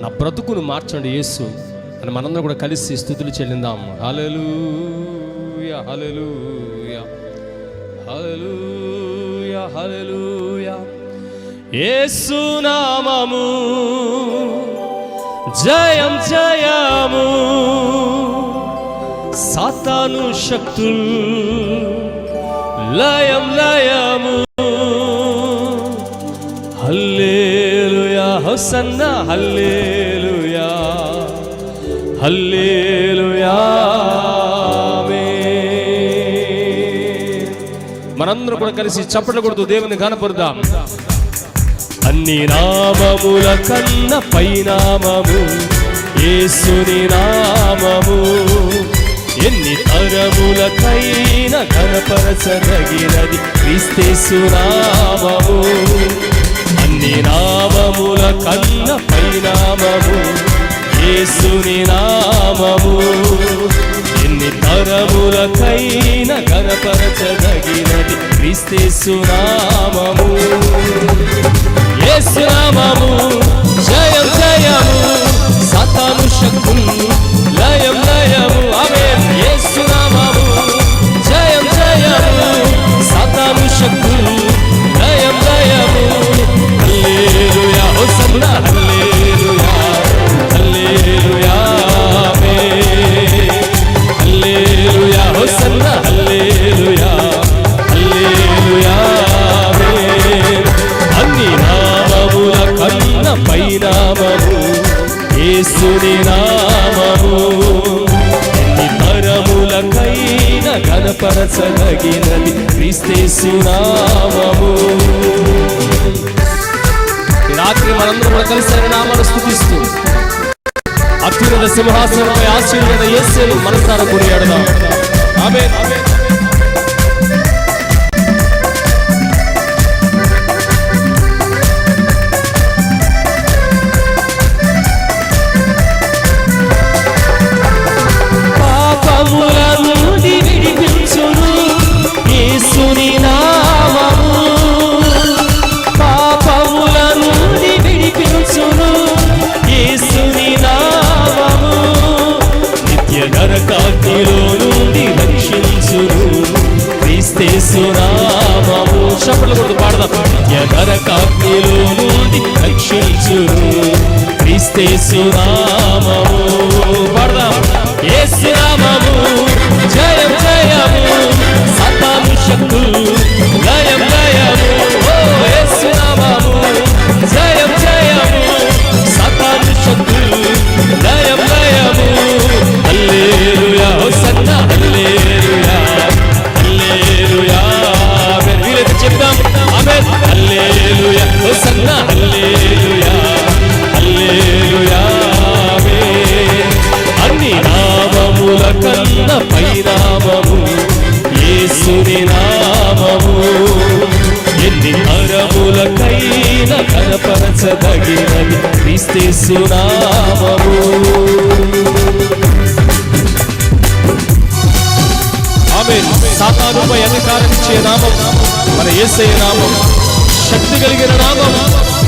నా బ్రతుకును మార్చండి యేసు అని మనందరం కూడా కలిసి స్తుతులు చెల్లిందాం. హల్లెలూయా హల్లెలూయా హల్లెలూయా హల్లెలూయా. యేసు నామము జయం జయము, సాతాను శక్తులు లయం లయము. హల్లెలూయా హోసన్నా హల్లెలూయా హల్లెలూయా. మనందరం కూడా కలిసి చప్పట్లు కొడుతూ దేవుని ఘనపరుద్దాం. అన్ని నామముల కన్న పైనామము యేసుని నామము, ఎన్ని తరములకైనా ఘనపరచదగినది క్రీస్తేసు నామము. అన్ని నామముల కన్న పైనామము యేసుని నామము, ఎన్ని తరములకైనా ఘనపరచదగినది క్రీస్తేసు నామము. యేసు నామము జయం జయము, సాతాను శక్తులు లయం లయము. ఆమేన్. యేసు నామము జయం జయము, సాతాను శక్తులు లయం లయము. హల్లెలూయా హోసన్నా హల్లెలూయా హల్లెలూయా. హల్లెలూయా హోసన్నా హల్లెలూయా హల్లెలూయా. అన్ని నామముల కన్న పైనామము యేసుని నామము, ఎన్ని తరములకైనా ఘనపరచదగినది క్రీస్తేసు నామము. రాత్రి మనందరం కూడా కలిసి ఆయన నామాన్ని స్తుతిస్తూ అత్యున్నత సింహాసనంపై ఆశీర్వాద యేసును మనసారా కొనియాడదాం. ఆమేన్. పాపముల నుండి విడిపించును యేసుని నామము, పాపముల నుండి విడిపించును యేసుని నామము, నిత్య నరకాగ్నిలో నుండి రక్షించును క్రీస్తేసు నామము. చప్పట్లు కొడుతూ పాడదాం. నిత్య నరకాగ్నిలో నుండి రక్షించును క్రీస్తేసు నామము. పాడదాం. యేసు నామము జయం జయము, సాతాను శక్తులు లయం లయము. ఓ యేసు నామము జయం జయము, సాతాను శక్తులు లయం లయము. హల్లెలూయా హోసన్నా హల్లెలూయా హల్లెలూయా. వీలైతే చెప్దాం. ఆమేన్. హల్లెలూయా హోసన్నా హల్లెలూయా హల్లెలూయా. అన్ని నామముల కన్న పైనామము యేసుని నామము, ఎన్ని తరములకైనా ఘనపరచదగినది క్రీస్తేసు నామము. ఆమేన్. సాతానుపై అధికారం ఇచ్చే నామం మన యేసయ్య నామం, శక్తి కలిగిన నామం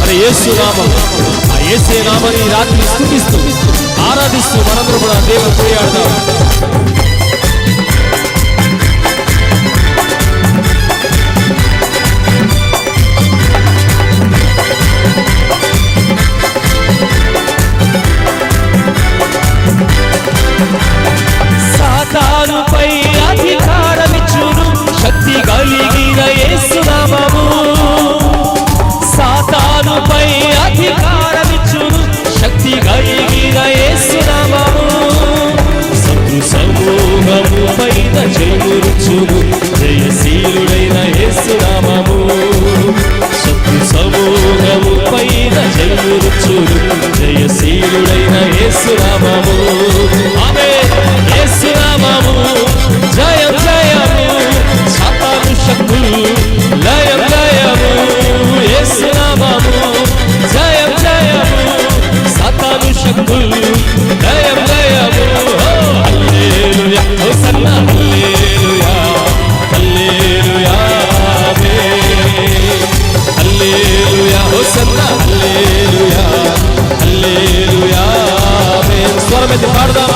మన యేసు నామం. ఆ యేసయ్య నామాన్ని రాత్రి స్తుతిస్తూ ఆరాధిస్తూ మనందరూ కూడా దేవుని కొనియాడదాం. సాతానుపై అధికారమిచ్చును శక్తి కలిగిన యేసు నామము, సాతానుపై అధికారమిచ్చును శక్తి కలిగిన యేసు నామము. శత్రు సమూహము పైన జయమురుచును జయశీలుడైన యేసు నామము, శత్రు సమూహము పైన జయమురుచును జయశీలుడైన యేసు నామము. ఆమేన్. యేసు నామము జయం జయము, సాతాను శక్తులు లయం లయము. యేసు నామము జయం జయము, సాతాను శక్తులు లయం లయము. హల్లెలూయా హోసన్నా హల్లెలూయా హల్లెలూయా. హల్లెలూయా హోసన్నా హల్లెలూయా హల్లెలూయా. స్వరమెత్తి పాడదాం.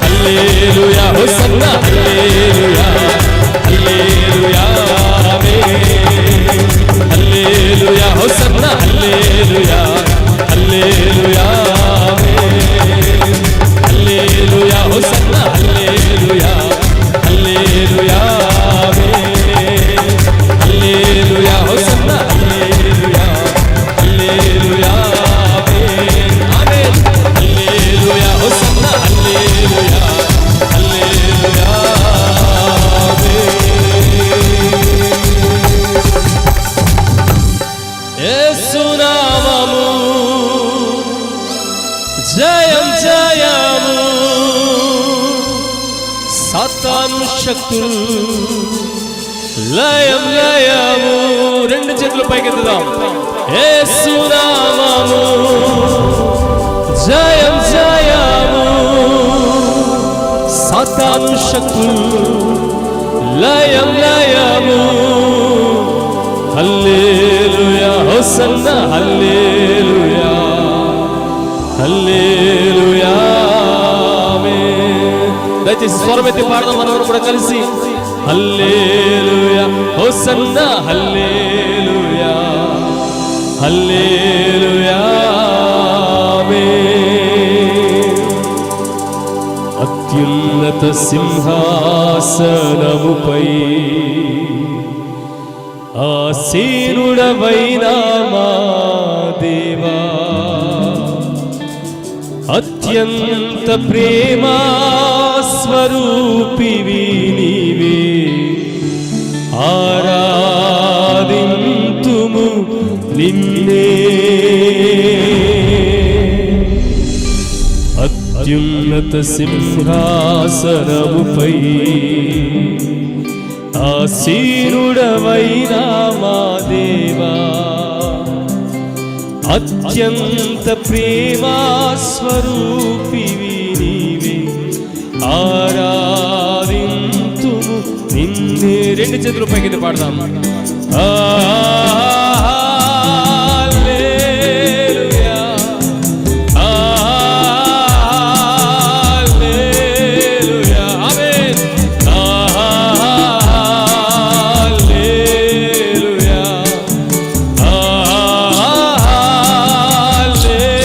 హల్లెలూయా హోసన్నా హల్లెలూయా హల్లెలూయా ఆమేన్. హల్లెలూయా హోసన్నా హల్లెలూయా హల్లెలూయా ఆమేన్. హల్లెలూయా హోసన్నా హల్లెలూయా హల్లెలూయా ఆమేన్. హల్లెలూయా హోసన్నా హల్లెలూయా హల్లెలూయా ఆమేన్. ఆమేన్. హల్లెలూయా హోసన్నా హల్లెలూయా హల్లెలూయా ఆమేన్. యేసు నామము జయం జయము, సాతాను శక్తులు లయం లయము. రెండు చేతులు పైకెత్తుదాం. యేసు నామము జయం జయము, సాతాను శక్తులు లయం లయము. హల్లెలూయా హోసన్నా హల్లెలూయా హల్లెలూయా ఆమేన్. దయచేసి స్వరమెత్తి పాడదాం మనవరు కూడా కలిసి. హల్లెలూయా హోసన్నా హల్లెలూయా హల్లెలూయా ఆమేన్. అత్యున్నత సింహాసనముపై ఆసీనుడవైన మా దేవా, అత్యంత ప్రేమా స్వరూపివి నీవే, ఆరాధింతుము నిన్నే. అత్యున్నత సింహాసనముపై ఆసీనుడవైన మా దేవా, అత్యంత ప్రేమా స్వరూపివి నీవే, ఆరాధింతుము నిన్నే. రెండు చేతులు పైకి పాడదాం.